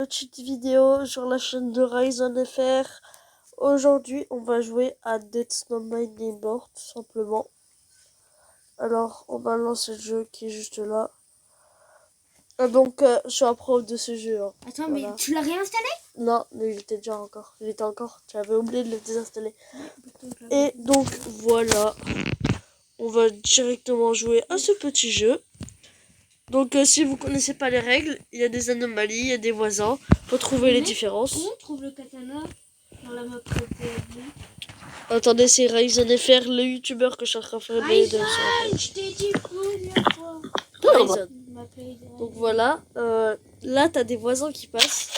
Petite vidéo sur la chaîne de Ryzen FR. Aujourd'hui, on va jouer à Dead Snowmine Neighbor, tout simplement. Alors, on va lancer le jeu qui est juste là. Donc, je suis un pro de ce jeu. Hein. Attends, voilà. Mais tu l'as réinstallé? Non, mais il était déjà encore. Il était encore. Tu avais oublié de le désinstaller. Et donc, voilà. On va directement jouer à ce petit jeu. Donc, si vous connaissez pas les règles, il y a des anomalies, il y a des voisins. Faut trouver les différences. Où on trouve le katana dans la map? Attendez, c'est Ryzen FR, le youtubeur que je suis en train de faire. Ryzen, je t'ai dit combien de fois. Ryzen. Donc voilà, là t'as des voisins qui passent.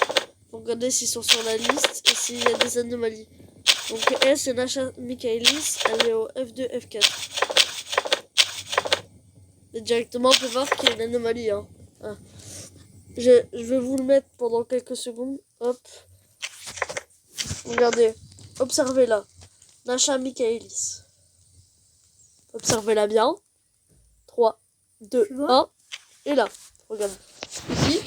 Faut regarder s'ils sont sur la liste et s'il y a des anomalies. Donc elle, c'est Nasha Michaelis, elle est au F2, F4. Et directement, on peut voir qu'il y a une anomalie. Hein. Ah. Je vais vous le mettre pendant quelques secondes. Hop. Regardez. Observez-la. Nasha Michaelis. Observez-la bien. 3, 2, 1. Et là. Regarde. Ici.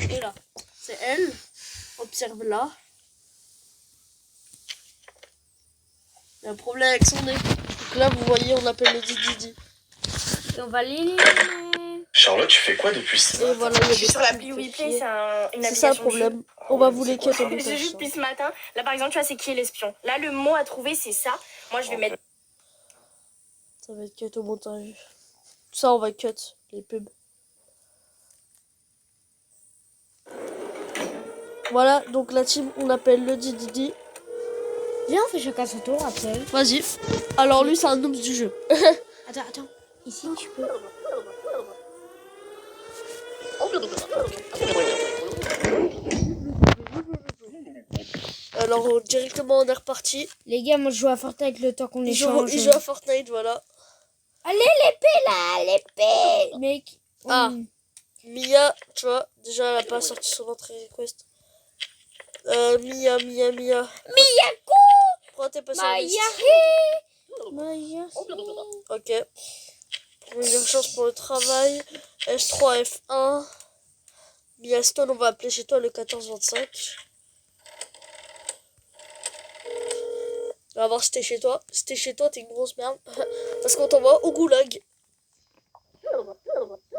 Et là. C'est elle. Observe-la. Il y a un problème avec son nez. Donc là, vous voyez, on appelle le Didi. Et on va l'éliminer. Charlotte, tu fais quoi depuis ce matin? Et voilà, il y a Je suis sur l'appli Replay, c'est ça le problème. On va vous les quêtes en C'est détail. juste depuis ce matin. Là, par exemple, tu vois, c'est qui est l'espion. Là, le mot à trouver, c'est ça. Moi, je vais mettre. Ça va être cut au montage. Tout ça, on va cut les pubs. Voilà, donc la team, on appelle le Didi. Viens, on fait chacun son tour après. Vas-y. Alors lui, c'est un noob du jeu. Attends. Ici, tu peux. Alors directement, on est reparti. Les gars, moi je joue à Fortnite le temps qu'on échange. Il joue à Fortnite, voilà. Allez, l'épée là, l'épée, mec. Ah, Mia, tu vois, déjà elle a pas sorti son entrée request. Mia. Miyako. Pourquoi t'es pas sur la liste? Ok. Première chance pour le travail. S3, F1. Mia Stone, on va appeler chez toi le 1425. On va voir si t'es chez toi. Si t'es chez toi, t'es une grosse merde. Parce qu'on t'envoie au goulag.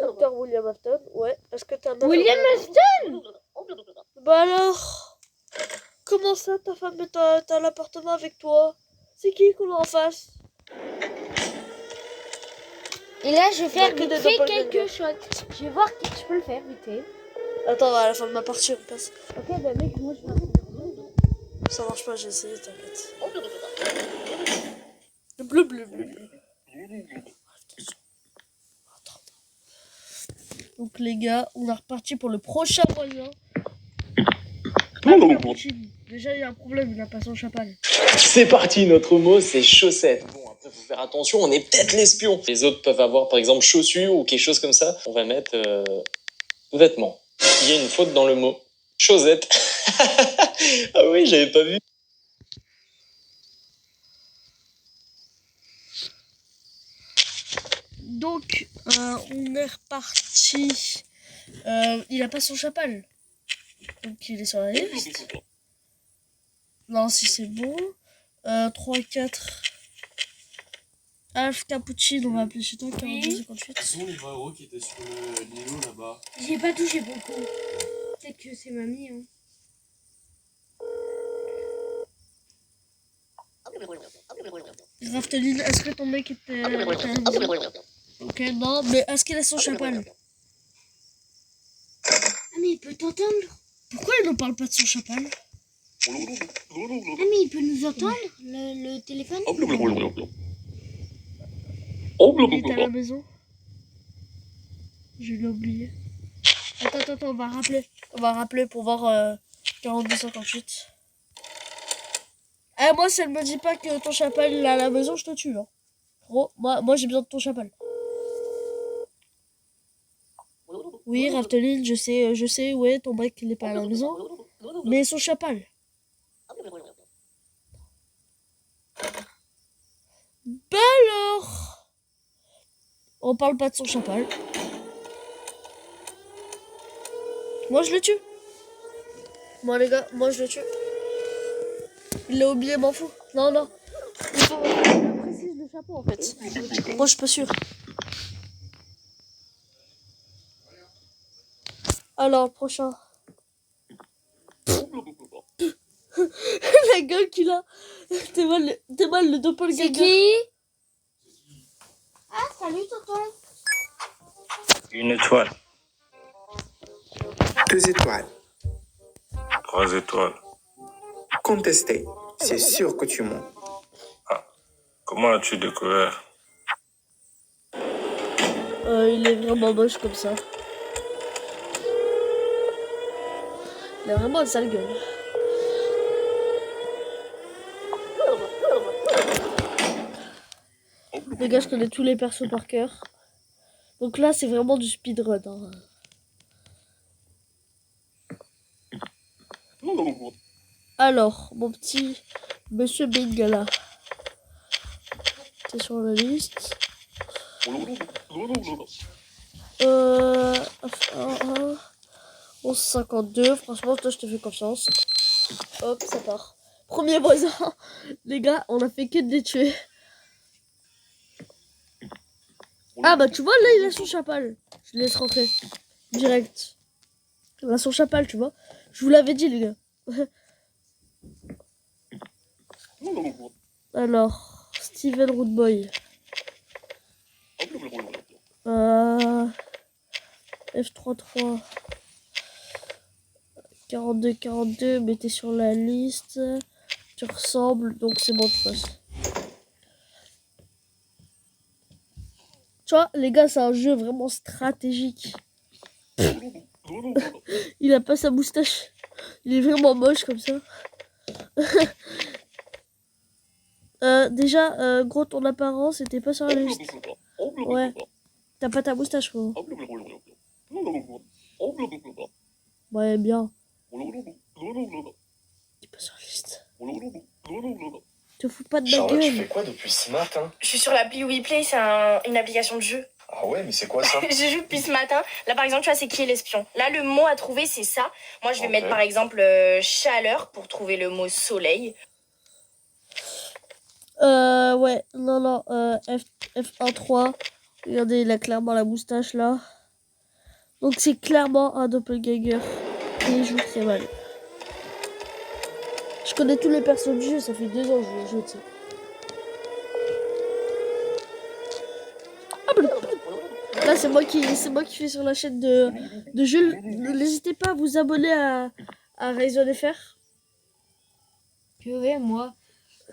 Dr. William Afton, ouais. Est-ce que t'as un William Afton? Bah alors, comment ça, ta femme est à l'appartement avec toi? C'est qui qu'on a en face? Et là, je vais faire que vite des fait doppelgangers. quelque chose. Je vais voir si je peux le faire vite fait. Attends, à la fin de ma partie, on passe. Ok, bah mec, moi je vais. Ça marche pas, j'ai essayé, t'inquiète. Bleu. Attends. Donc les gars, on est reparti pour le prochain voisin. Déjà, il y a un problème, il n'a pas son chapeau. C'est parti, notre mot c'est chaussette. Bon, après faut faire attention, on est peut-être l'espion. Les autres peuvent avoir par exemple chaussures ou quelque chose comme ça. On va mettre vêtements. Il y a une faute dans le mot chaussette. Ah oui, j'avais pas vu. Donc, on est reparti. Il a pas son chapeau. Donc, il est sur la liste. Non, si c'est bon. 3, 4. Alf Cappuccino, on va appeler chez toi, 4258. Ce sont les 20 € qui étaient sur le Nino là-bas. J'ai pas touché beaucoup. Peut-être que c'est mamie. Hein. Rafteline, est-ce que ton mec était à la maison? Ok, non, mais est-ce qu'il a son chapeau? Ah, mais il peut t'entendre. Pourquoi il ne parle pas de son chapeau? Ah, mais il peut nous entendre, le téléphone. Il est à la maison. Je l'ai oublié. Attends, on va rappeler. On va rappeler pour voir 4258. Moi, si elle me dit pas que ton chapeau est à la maison, je te tue. Hein. Gros, moi j'ai besoin de ton chapeau. Oui, Rafteline, je sais, ouais, ton mec il est pas à la maison. Mais son chapeau. Bah alors, on parle pas de son chapeau. Moi, je le tue. Moi, les gars, moi, je le tue. Il l'a oublié, m'en fous. Non, non. Il faut que je précise le chapeau, en fait. Moi, je suis pas sûr. Alors, prochain. La gueule qu'il a. T'es mal le C'est doppelganger. qui? Ah, salut tonton. Une étoile. 2 étoiles. 3 étoiles. Contesté. C'est sûr que tu mens. Comment as-tu découvert? Il est vraiment moche comme ça. Il a vraiment une sale gueule. Les gars, je connais tous les persos par cœur. Donc là, c'est vraiment du speedrun. Hein. Alors, mon petit monsieur Bengala. T'es sur la liste. 11,52. Franchement, toi, je te fais confiance. Hop, ça part. Premier voisin. Les gars, on a fait que de les tuer. Ah bah tu vois, là, il a son chapal. Je le laisse rentrer. Direct. Il a son chapal, tu vois. Je vous l'avais dit, les gars. Alors, Steven Rootboy. F33. 42, mettez sur la liste. Tu ressembles, donc c'est bon, tu passes. Tu vois, les gars, c'est un jeu vraiment stratégique. Il a pas sa moustache. Il est vraiment moche comme ça. Déjà, gros, ton apparence était pas sur la liste. Ouais. T'as pas ta moustache, gros. Ouais, bien. T'es pas sur la liste. Te fous pas de ma Charlotte, tu gueule. fais quoi depuis ce matin? Je suis sur l'appli WePlay, c'est une application de jeu. Ah ouais, mais c'est quoi ça? Je joue depuis ce matin. Là, par exemple, tu vois, c'est qui est l'espion. Là, le mot à trouver, c'est ça. Moi, je vais Ok. mettre, par exemple, chaleur pour trouver le mot soleil. Ouais, non, F1-3. Regardez, il a clairement la moustache là. Donc c'est clairement un doppelganger. Et il joue très mal. Je connais tous les persos du jeu, ça fait 2 ans que je joue au jeu, tu sais. Ah, là, c'est moi qui fais sur la chaîne de jeu. N'hésitez pas à vous abonner à Raison FR. POV, moi.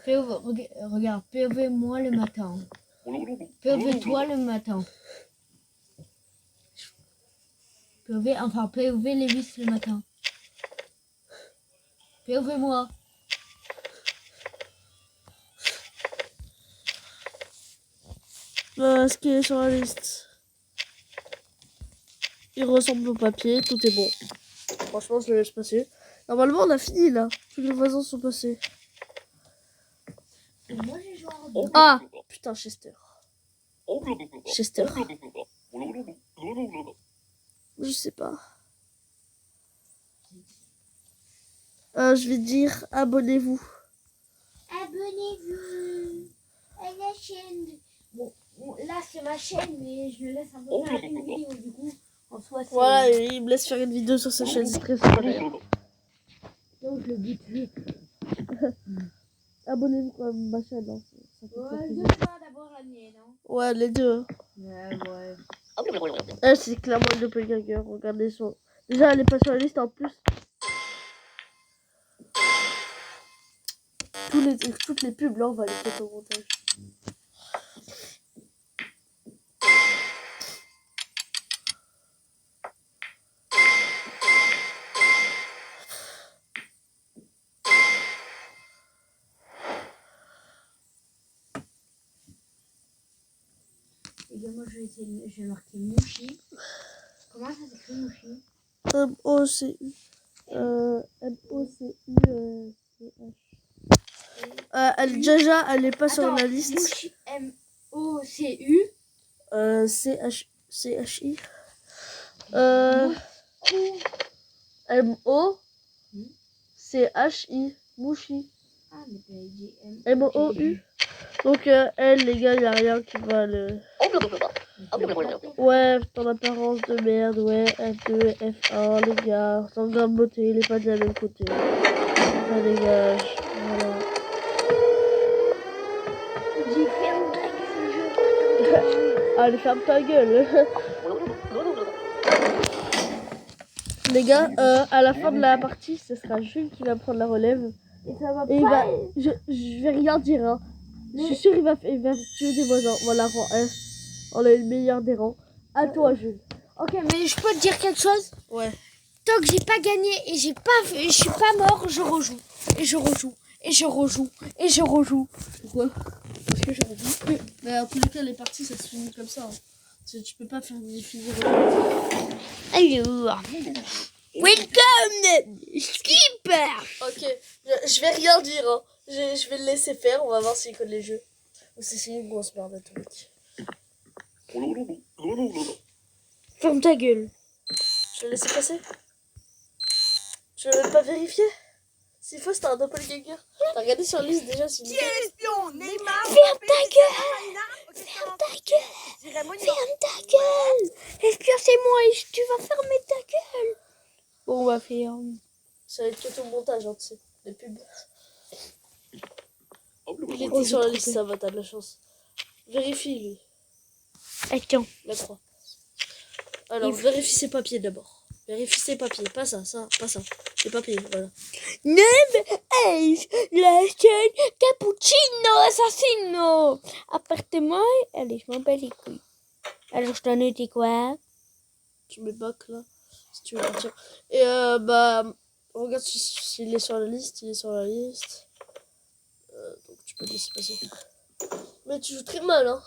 Regarde, POV, moi le matin. POV, toi le matin. POV, enfin, POV, Lévis le matin. POV, moi. Ce qui est sur la liste. Il ressemble au papier, tout est bon. Franchement, je le laisse passer. Normalement, on a fini là. Tous les voisins sont passés. Moi, j'ai joué en Ah, putain, Chester. Chester. Je sais pas. Je vais dire abonnez-vous. Abonnez-vous à la chaîne. Bon, là, c'est ma chaîne, mais je le laisse un peu faire une vidéo, du coup. En soi, c'est... Voilà, il me laisse faire une vidéo sur sa chaîne. C'est très sympa d'ailleurs. Donc, le but, Abonnez-vous quand même à ma chaîne. Hein. Ça fait ouais, plaisir. deux fois d'abord la mienne, hein. Ouais, les deux. Ouais. C'est clairement le doppelganger. Regardez son. Déjà, elle est pas sur la liste en plus. Toutes les pubs là, on va les mettre au montage. Et bien, moi, je vais marquer Mouchi. Comment ça s'écrit Mouchi? M-O-C-U. Déjà, elle est pas sur la liste. Mouchi, M-O-C-U. C-H-I. M-O-C-H-I. Mouchi. Ah, mais t'as dit M. M-O-U. Donc, elle, les gars, y a rien qui va le. Ouais, ton apparence de merde, ouais, F2, F1, les gars, sans grande beauté, il est pas de la même côté. Ça dégage, voilà. J'ai ferme ta gueule, je veux pas t'entendre. Allez, ferme ta gueule. Les gars, à la fin de la partie, ce sera Jules qui va prendre la relève. Et ça va Et il pas. va, je vais rien dire, hein. Je suis sûr il va tuer des voisins. Voilà, rang F. On a eu le meilleur des rangs. À toi, Jules. Ok, mais je peux te dire quelque chose? Ouais. Tant que j'ai pas gagné et je suis pas mort, je rejoue. Et je rejoue. Et je rejoue. Et je rejoue. Pourquoi? Parce que je rejoue. Oui. Mais en tous les cas, les parties, ça se finit comme ça. Hein. Tu peux pas faire finir. Alors. Welcome, Skipper. Ok, je vais rien dire. Hein. Je vais le laisser faire. On va voir s'il code les jeux. Ou si c'est une grosse merde atomique. Ferme ta gueule. Je vais laisser passer. Je vais même pas vérifier. S'il faut, c'était un doppelganger. T'as regardé sur la liste déjà si Ferme ta gueule. Ferme ta gueule. Ferme ta gueule. Espion, c'est moi et tu vas fermer ta gueule. Bon, on va faire. Ça va être que ton montage, hein, tu sais. Les pubs. Il était sur la liste, ça va, t'as de la chance. Vérifie, lui. Attends. La croix. Alors, vérifie ses papiers d'abord. Vérifie ses papiers. Pas ça, pas ça. Les papiers, voilà. Ace, la chaîne cappuccino assassino. Appartement, allez, je m'en bats les couilles. Alors, je t'en ai dit quoi? Tu mets back là, si tu veux partir. Et regarde s'il est sur la liste, il est sur la liste. Donc tu peux le laisser passer. Mais tu joues très mal, hein.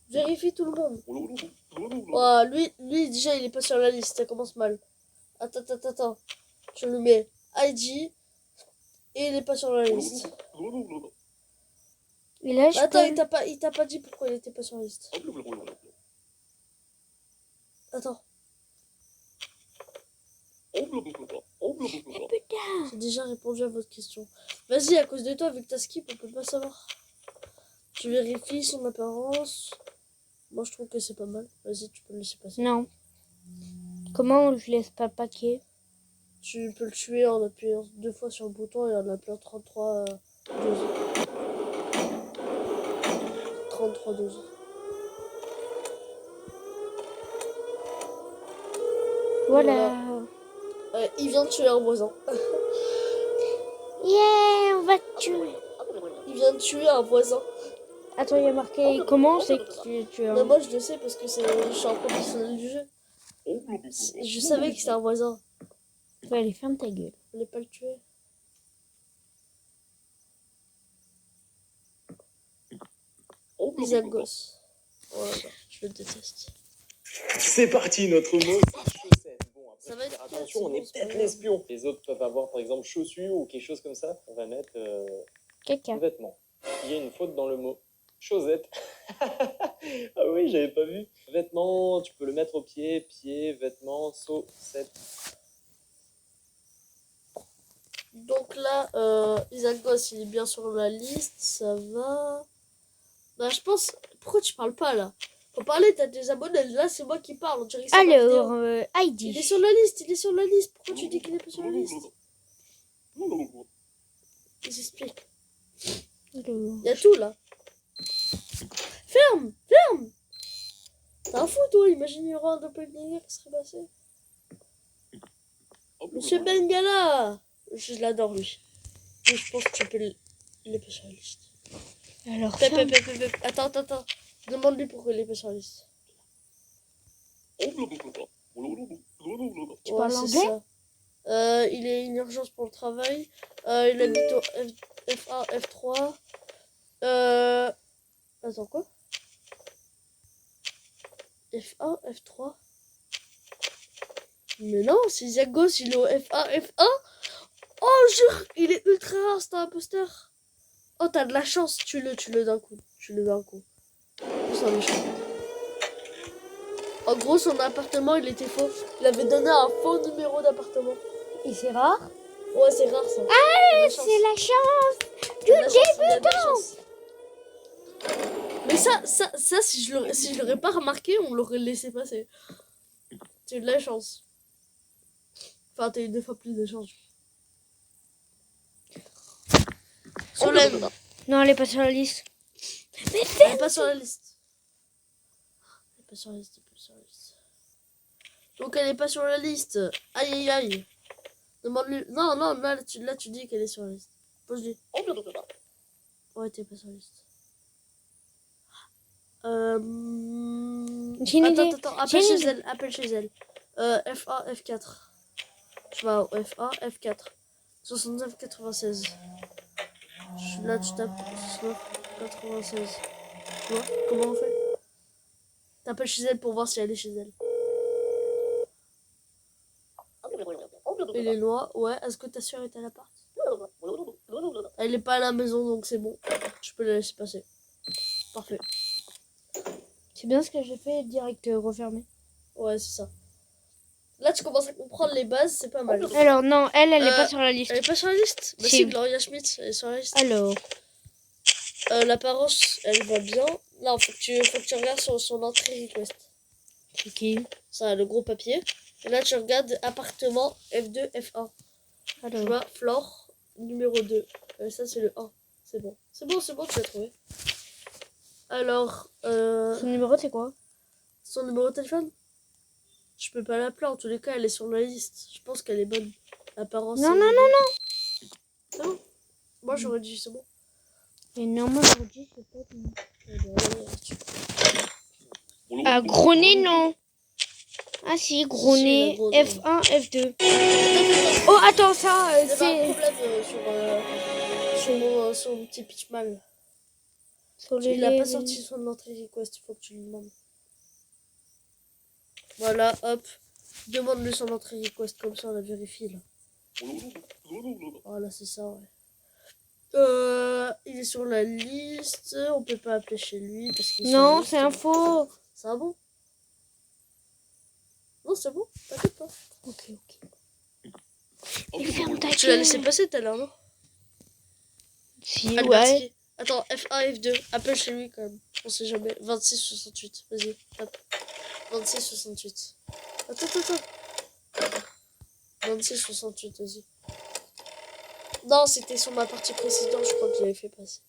Vérifie tout le monde. Oh, lui déjà il est pas sur la liste, ça commence mal. Attends. Je le mets ID et il est pas sur la liste. Et là, je Attends, peux... il t'a pas dit pourquoi il était pas sur la liste. Attends. Mais putain. J'ai déjà répondu à votre question. Vas-y, à cause de toi, vu que t'as skip, on peut pas savoir. Tu vérifies son apparence. Moi, je trouve que c'est pas mal. Vas-y, tu peux le laisser passer. Non. Comment je laisse pas le paquet? Tu peux le tuer en appuyant 2 fois sur le bouton et en appelant 33 12. 33 12. Voilà. Il vient de tuer un voisin. Yeah, on va te tuer. Il vient de tuer un voisin. Attends, il y a marqué comment c'est que tu as... Mais moi, je le sais parce que je suis un professionnel du jeu. Je savais que c'était un voisin. Ouais, allez, ferme ta gueule. Je voulais pas le tuer. Isagos. Oh là là, je le déteste. C'est parti, notre mot c'est chaussette. Bon, après, Ça va être faire quatre, attention, c'est on bon, est c'est peut-être pas grave. l'espion. Les autres peuvent avoir par exemple chaussures ou quelque chose comme ça. On va mettre Caca. vêtements. Il y a une faute dans le mot chaussette. Ah oui, j'avais pas vu. Vêtements, tu peux le mettre au pied, vêtements, chaussette. Donc là, Isagos, il est bien sur la liste, ça va. Bah, je pense. Pourquoi tu parles pas là? Faut parler, t'as des abonnés. Là, c'est moi qui parle. On dirait que c'est ma Alors, vidéo. Heidi. Il est sur la liste, Pourquoi tu dis qu'il est pas sur la liste? Il s'explique. Il y a tout là. Ferme. T'as un fou, toi. Imagine, il y aura un doppelganger qui serait passé. Monsieur Bengala. Je l'adore, lui. Mais je pense que tu peux il est pas sur la liste. Alors, Pep. ferme. Attends. Demande-lui pourquoi il est pas sur la liste. Tu Ouais, parles c'est anglais? ça. Il est une urgence pour le travail. Il habite au F1, F3. Attends, quoi? F1, F3. Mais non, c'est Zagos, il est au F1, F1. Oh, jure, il est ultra rare, c'est un imposteur. Oh, t'as de la chance, tue-le d'un coup. C'est un méchant. En gros, son appartement, il était faux. Il avait donné un faux numéro d'appartement. Et c'est rare. Ouais, c'est rare ça. Ah, c'est la chance du débutant. Mais ça, si je l'aurais pas remarqué, on l'aurait laissé passer. C'est de la chance. Enfin, t'as eu 2 fois plus de chance. Solène, Non, elle est pas sur la liste. elle est pas sur la liste. Elle est pas sur la liste, elle est pas sur la liste. Donc elle est pas sur la liste. Aïe aïe aïe. Demande-lui. Non, non, là tu dis qu'elle est sur la liste. Pose-lui. Ouais, t'es pas sur la liste. J'ai une idée. Attends, appelle chez elle, appelle chez elle. FA, F4. Je vais au FA, F4. 69, 96. Là, tu tapes 69, 96. Tu vois comment on fait? T'appelles chez elle pour voir si elle est chez elle. Et les lois, ouais. Est-ce que ta soeur est à l'appart? Elle est pas à la maison, donc c'est bon. Je peux la laisser passer. Parfait. C'est bien ce que j'ai fait, direct refermé. Ouais, c'est ça. Là, tu commences à comprendre les bases, c'est pas mal. Alors, non, elle est pas sur la liste. Elle est pas sur la liste? Bah Si. si, Gloria Schmidt, elle est sur la liste. Alors, L'apparence, elle va bien. Non, faut que tu regardes sur son entrée request. c'est qui? Ça, le gros papier. Et là, tu regardes appartement F2, F1. Tu Alors, vois, Flore, numéro 2. Ça, c'est le 1. C'est bon. C'est bon, tu l'as trouvé. Alors, son numéro, c'est quoi? son numéro de téléphone? Je peux pas l'appeler, en tous les cas, elle est sur la liste. Je pense qu'elle est bonne. L'apparence. Non, est- non, non, C'est bon. Moi, j'aurais dit, c'est bon. mais non, moi, je vous dis, c'est pas bon. Eh ben, Ah, gros nez, non. Ah si, gros Si, nez, le gros nez. F1, F2. Oh, attends, ça, Il y avait un c'est... problème sur mon petit pitchman. Sur les Il a pas lèvres. sorti son entrée request, il faut que tu lui demandes. Voilà, hop. Demande-lui son entrée request, comme ça on la vérifie là. Voilà, c'est ça, ouais. Il est sur la liste, on peut pas appeler chez lui parce qu'il est sur la Non, liste. c'est un faux. C'est un bon? Non, c'est bon, t'inquiète pas. Ok. Mais ferme ta Tu l'as gueule. laissé passer tout à l'heure, non? Si, Alberti. ouais. Attends, F1, F2, appelle chez lui quand même. On sait jamais. 2668, vas-y, tape. 2668. Attends. 2668, vas-y. Non, c'était sur ma partie précédente, je crois que je l'avais fait passer.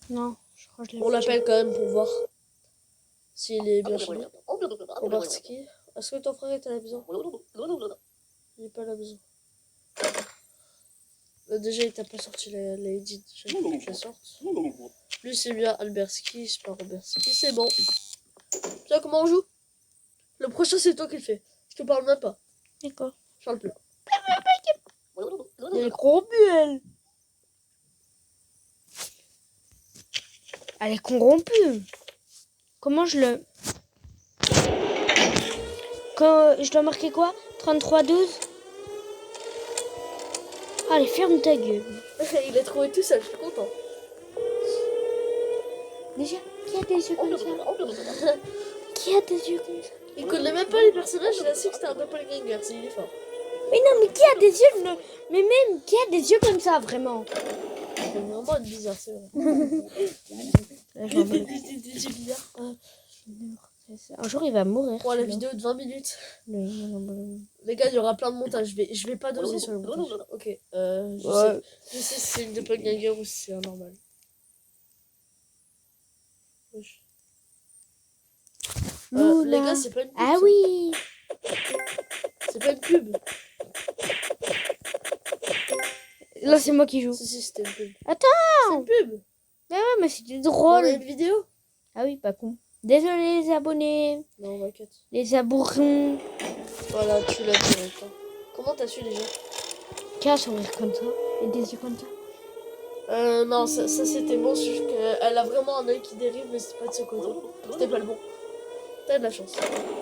Non, je crois que je l'ai On fait. l'appelle quand même pour voir s'il est bien chez lui. Robarski. Est-ce que ton frère est à la maison? Il est pas à la maison. Là, déjà, il t'a pas sorti la edit. J'aimerais que je la sorte. Lui, c'est bien Alberski, c'est pas Robertski. C'est bon. Tu vois comment on joue? Le prochain, c'est toi qui le fais. Je te parle même pas. D'accord. Je parle plus. Elle est corrompue, elle. Elle est corrompue. Comment je le... Quand je dois marquer quoi? 33-12. Allez, ferme ta gueule. Il a trouvé tout seul, je suis content. Déjà, qui a des yeux comme ça? Qui a des yeux comme ça? Il connaît même pas les personnages, il a su que c'était un doppelganger, il est fort. Mais non, mais qui a des yeux... Mais même, qui a des yeux comme ça, vraiment? C'est vraiment bizarre, c'est vrai. Là, je m'en vais. Des yeux bizarres. Un jour, il va mourir. Bon, la celui-là. vidéo de 20 minutes. Non. Les gars, il y aura plein de montages. Je vais pas doser sur le montage. Ok, Ouais. je sais si c'est une doppelganger ou si c'est un normal. Wesh. Les gars, c'est pas une pub. Ah ça. oui. C'est pas une pub. Là, c'est moi qui joue. Si, c'était une pub. Attends. C'est une pub. Ah ouais, mais c'était On a drôle. une vidéo. Ah oui, pas con. Désolé, les abonnés. Non, on va cut. Les abourrins. Voilà, tu l'as vu en même temps. Comment t'as su déjà? Qui a un sourire comme ça et des yeux comme ça? Non, ça c'était bon, c'est juste qu'elle a vraiment un œil qui dérive, mais c'est pas de ce côté. C'était pas le bon. T'as de la chance.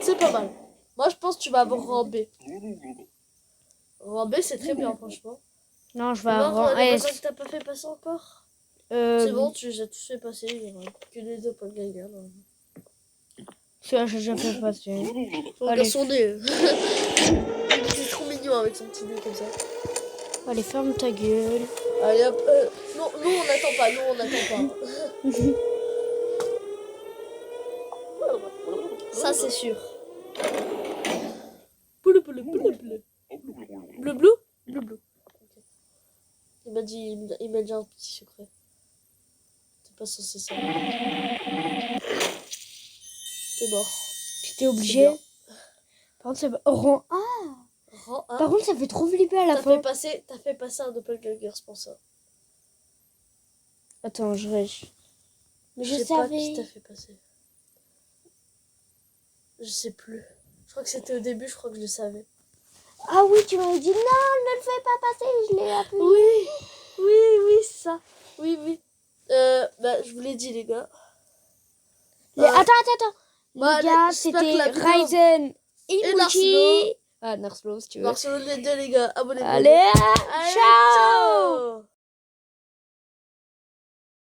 C'est pas mal. Moi, je pense que tu vas avoir rang B. Rang B, c'est très bien, franchement. Non, je vais Alors, avoir les S. personnes que t'as pas fait passer encore? C'est bon, tu les as tous fait passer. Il y aura que des doppelgangers. Ça, j'ai déjà fait passer. On Allez. regarde son nez. C'est trop mignon avec son petit nez comme ça. Allez, ferme ta gueule. Allez hop. Non, nous on n'attend pas, Ça c'est sûr. Bleu, bleu, bleu, bleu. Bleu, bleu, bleu, bleu. Ok. Il m'a dit un petit secret. T'es pas censé savoir. T'es mort. J'étais obligé. bien. Par contre, ça va... rang 1. Rang 1. Par contre, ça fait trop flipper à la fin. T'as fait passer un doppelganger, c'est pour ça. Attends, je rêche. Mais je sais pas qui savais. t'a fait passer. Je sais plus. Je crois que c'était au début, je crois que je le savais. Ah oui, tu m'avais dit non, ne le fais pas passer, je l'ai appuyé. Oui, c'est ça. Oui. Bah, je vous l'ai dit, les gars. Attends. Bah, les gars, j'espère que c'était la vidéo- Ryzen et Et Multi. Ah, Narslow, si tu veux. Barcelone les deux, les gars. Abonnez-vous. Allez, Allez, ciao.